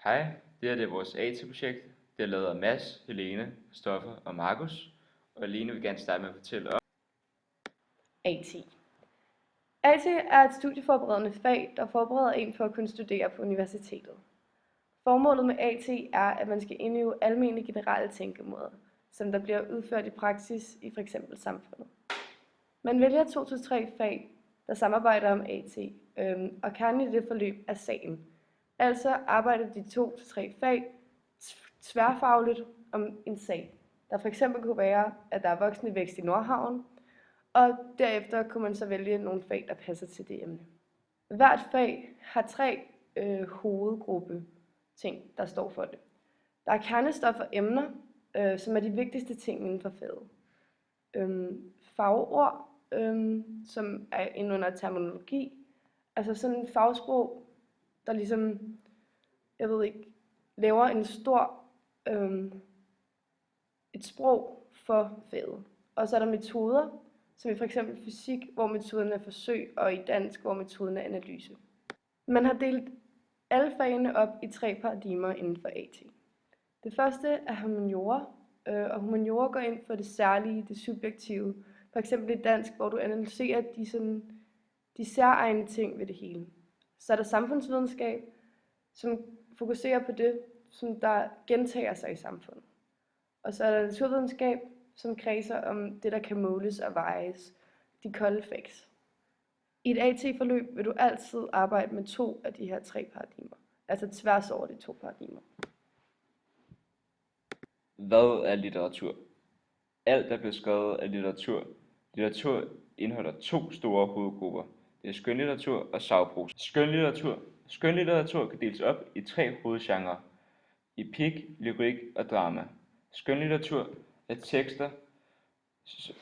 Hej, det er vores AT-projekt. Det er lavet af Mads, Helene, Stoffer og Markus. Og Helene vil gerne starte med at fortælle om AT. AT er et studieforberedende fag, der forbereder en for at kunne studere på universitetet. Formålet med AT er, at man skal indøve almindelige generelle tænkemåder, som der bliver udført i praksis i f.eks. samfundet. Man vælger 2-3 fag, der samarbejder om AT, og kernen i det forløb er sagen. Altså arbejder de 2-3 fag tværfagligt om en sag, der f.eks. kunne være, at der er voksende vækst i Nordhavn, og derefter kunne man så vælge nogle fag, der passer til det emne. Hvert fag har 3 hovedgruppe ting, der står for det. Der er kernestof og emner, som er de vigtigste ting inden for faget. Fagord, som er inde under terminologi, altså sådan en fagsprog, der ligesom, laver en stor, et sprog for faget. Og så er der metoder, som i f.eks. fysik, hvor metoden er forsøg, og i dansk, hvor metoden er analyse. Man har delt alle fagene op i 3 paradigmer inden for AT. Det første er humaniora, og humaniora går ind for det særlige, det subjektive. For eksempel i dansk, hvor du analyserer de særegne ting ved det hele. Så er der samfundsvidenskab, som fokuserer på det, som der gentager sig i samfundet. Og så er der naturvidenskab, som kredser om det, der kan måles og vejes, de kolde facts. I et AT-forløb vil du altid arbejde med 2 af de her 3 paradigmer, altså tværs over de 2 paradigmer. hvad er litteratur. Alt er beskrevet af litteratur. Litteratur indeholder 2 store hovedgrupper. Det er skønlitteratur og sagprosa. Skønlitteratur kan deles op i 3 hovedgenrer: epik, lyrik og drama. Skønlitteratur er tekster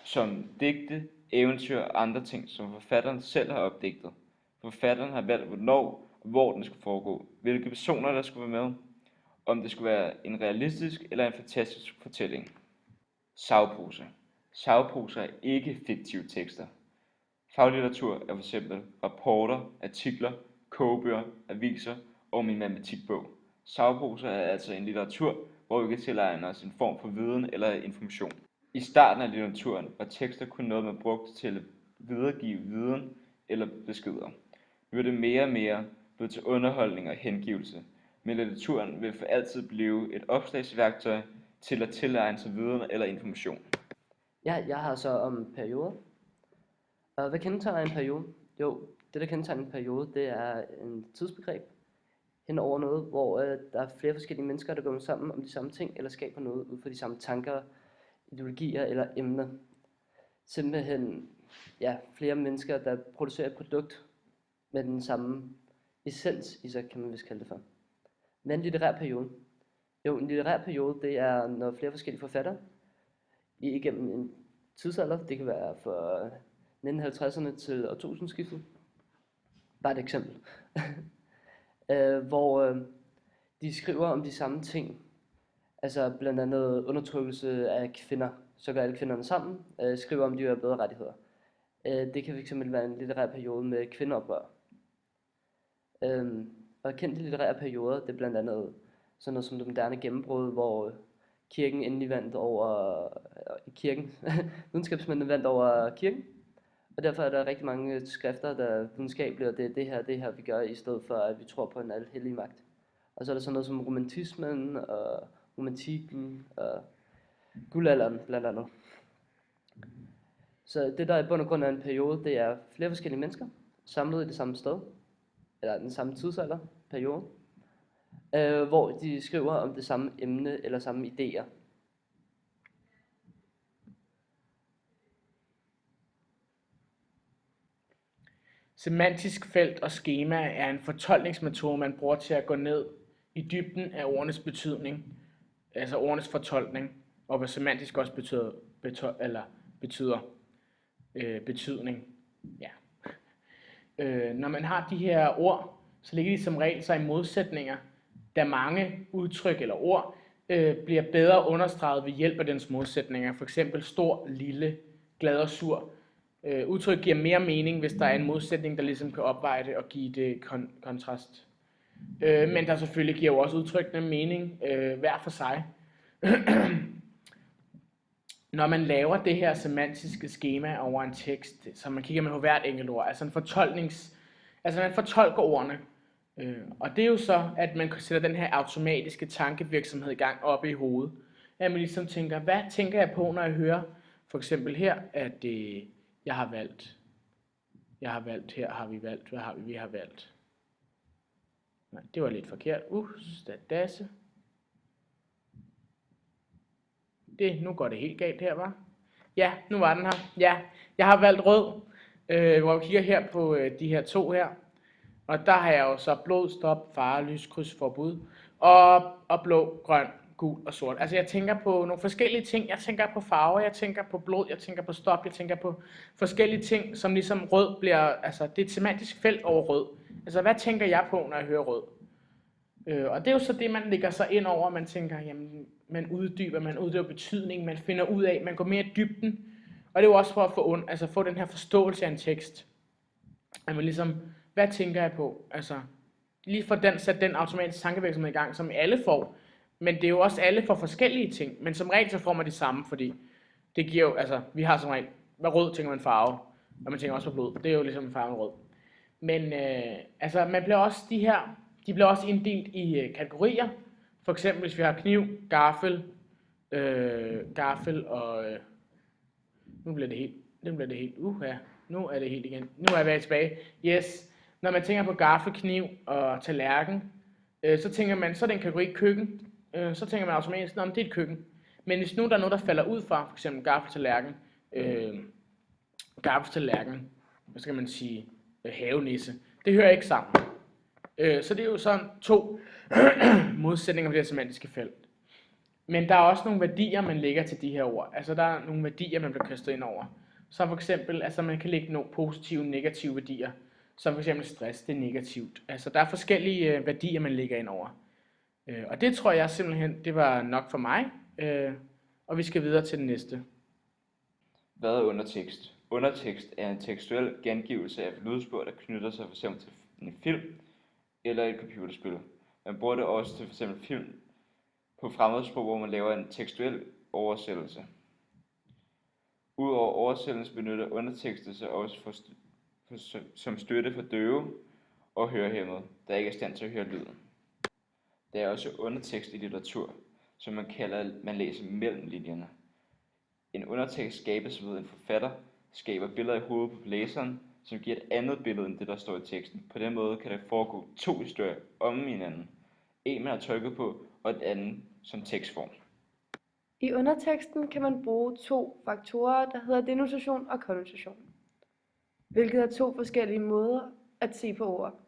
som digte, eventyr og andre ting, som forfatteren selv har opdigtet. Forfatteren har valgt, hvornår og hvor den skal foregå, hvilke personer der skulle være med, om det skulle være en realistisk eller en fantastisk fortælling. Sagprosa. Sagprosa er ikke fiktive tekster. Faglitteratur er f.eks. rapporter, artikler, kogebøger, aviser og min matematikbog. Sagprosa er altså en litteratur, hvor vi kan tilegne os en form for viden eller information. I starten af litteraturen var tekster kun noget, man brugte til at videregive viden eller beskeder. Nu er det mere og mere blevet til underholdning og hengivelse, men litteraturen vil for altid blive et opslagsværktøj til at tilegne sig viden eller information. Ja, jeg har så om perioder. Og hvad kendetegner en periode? Jo, det der kendetegner en periode, det er en tidsbegreb hen over noget, hvor der er flere forskellige mennesker, der går sammen om de samme ting, eller skaber noget ud fra de samme tanker, ideologier eller emner. Simpelthen, ja, flere mennesker, der producerer et produkt med den samme essens i sig, kan man vist kalde det for. Men en litterær periode? Jo, en litterær periode, det er, når flere forskellige forfattere igennem en tidsalder, det kan være fra 1950'erne til årtusindskiftet, bare et eksempel, hvor de skriver om de samme ting, altså blandt andet undertrykkelse af kvinder, så gør alle kvinderne sammen, skriver om de har bedre rettigheder. Det kan fx være en litterær periode med kvindeoprør. Og kendte litterære perioder, det er blandt andet sådan noget som det moderne gennembrud, hvor kirken endelig vandt over videnskabsmændene vandt over kirken. Og derfor er der rigtig mange skrifter, der er videnskabelige, og det er det her vi gør, i stedet for at vi tror på en alhellig magt. Og så er der sådan noget som romantismen og romantikken og guldalderen blandt andet. Så det der i bund og grund er en periode, det er flere forskellige mennesker samlet i det samme sted, eller den samme tidsalder, periode, hvor de skriver om det samme emne eller samme idéer. Semantisk felt og skema er en fortolkningsmetode, man bruger til at gå ned i dybden af ordenes betydning, altså ordenes fortolkning, og hvad semantisk også betyder betydning. Ja. Når man har de her ord, så ligger de som regel sig i modsætninger, da mange udtryk eller ord bliver bedre understreget ved hjælp af dens modsætninger. For eksempel stor, lille, glad og sur. Udtryk giver mere mening, hvis der er en modsætning, der ligesom kan opveje det og give det kontrast. Men der selvfølgelig giver jo også udtrykkende mening hver for sig. Når man laver det her semantiske skema over en tekst, så man kigger med på hvert enkelt ord, altså man fortolker ordene. Og det er jo så, at man sætter den her automatiske tankevirksomhed i gang oppe i hovedet. At man ligesom tænker, hvad tænker jeg på, når jeg hører for eksempel her, at jeg har valgt, her har vi valgt, hvad har vi har valgt. Nej, det var lidt forkert. Stadasse. Nu går det helt galt her, var? Ja, nu var den her. Ja, jeg har valgt rød, hvor jeg kigger her på de her to her. Og der har jeg jo så blå, stop, fare, lys, kryds, forbud. Og blå, grøn, gul og sort. Altså jeg tænker på nogle forskellige ting. Jeg tænker på farver, jeg tænker på blod, jeg tænker på stop, jeg tænker på forskellige ting, som ligesom rød bliver, altså det er et semantisk felt over rød. Altså hvad tænker jeg på, når jeg hører rød? Og det er jo så det, man lægger sig ind over, man tænker, jamen, man uddyber betydning, man finder ud af, man går mere i dybden. Og det er jo også for at få den her forståelse af en tekst. At man ligesom, hvad tænker jeg på? Altså, lige for sætte den automatiske tankevirksomhed i gang, som alle får. Men det er jo også alle for forskellige ting. Men som regel så får man det samme, fordi det giver jo, altså, vi har som regel, hvad rød tænker man farve, og man tænker også på blod. Det er jo ligesom farven rød. Men altså, man bliver også de bliver også inddelt i kategorier. For eksempel hvis vi har kniv, gaffel og nu bliver det helt, nu er det helt igen. Nu er jeg tilbage. Yes. Når man tænker på gaffel, kniv og tallerken, så tænker man, så er det en kategori køkken. Så tænker man automatisk, det er et køkken. Men hvis nu der er noget, der falder ud fra, for eksempel gaffel, tallerken, hvad skal man sige, havenisse, det hører ikke sammen. Så det er jo sådan to modsætninger på det her semantiske felt. Men der er også nogle værdier, man lægger til de her ord. Altså der er nogle værdier, man bliver kastet ind over. Så for eksempel, altså man kan lægge nogle positive og negative værdier. Som for eksempel stress, det er negativt. Altså der er forskellige værdier, man lægger ind over. Og det tror jeg simpelthen, det var nok for mig. Og vi skal videre til den næste. Hvad er undertekst? Undertekst er en tekstuel gengivelse af et lydspor, der knytter sig f.eks. til en film eller et computerspil. Man bruger det også til f.eks. film på fremmedsprog, hvor man laver en tekstuel oversættelse. Udover oversættelse benytter undertekster sig også som støtte for døve og hørehæmmede, der ikke er i stand til at høre lyden. Der er også undertekst i litteratur, som man læser mellem linjerne. En undertekst skabes ved, en forfatter skaber billeder i hovedet på læseren, som giver et andet billede end det, der står i teksten. På den måde kan der foregå to historier om hinanden. En man har trykket på, og et andet som tekstform. I underteksten kan man bruge to faktorer, der hedder denotation og konnotation, hvilket er to forskellige måder at se på ord.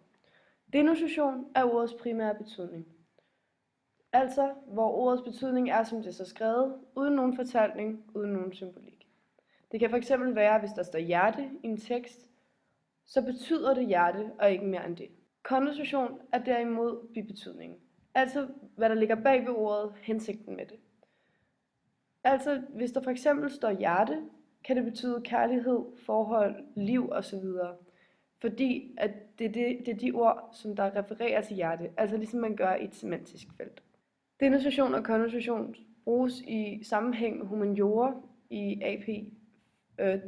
Denotation er ordets primære betydning. Altså, hvor ordets betydning er, som det er så skrevet, uden nogen fortælling, uden nogen symbolik. Det kan fx være, hvis der står hjerte i en tekst, så betyder det hjerte og ikke mere end det. Konnotation er derimod bibetydningen, altså hvad der ligger bag ved ordet, hensigten med det. Altså, hvis der for eksempel står hjerte, kan det betyde kærlighed, forhold, liv osv. Fordi at det er de ord, som der refererer til hjerte, altså ligesom man gør i et semantisk felt. Denotation og konnotation bruges i sammenhæng med humaniora i AP,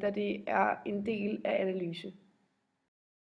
da det er en del af analyse.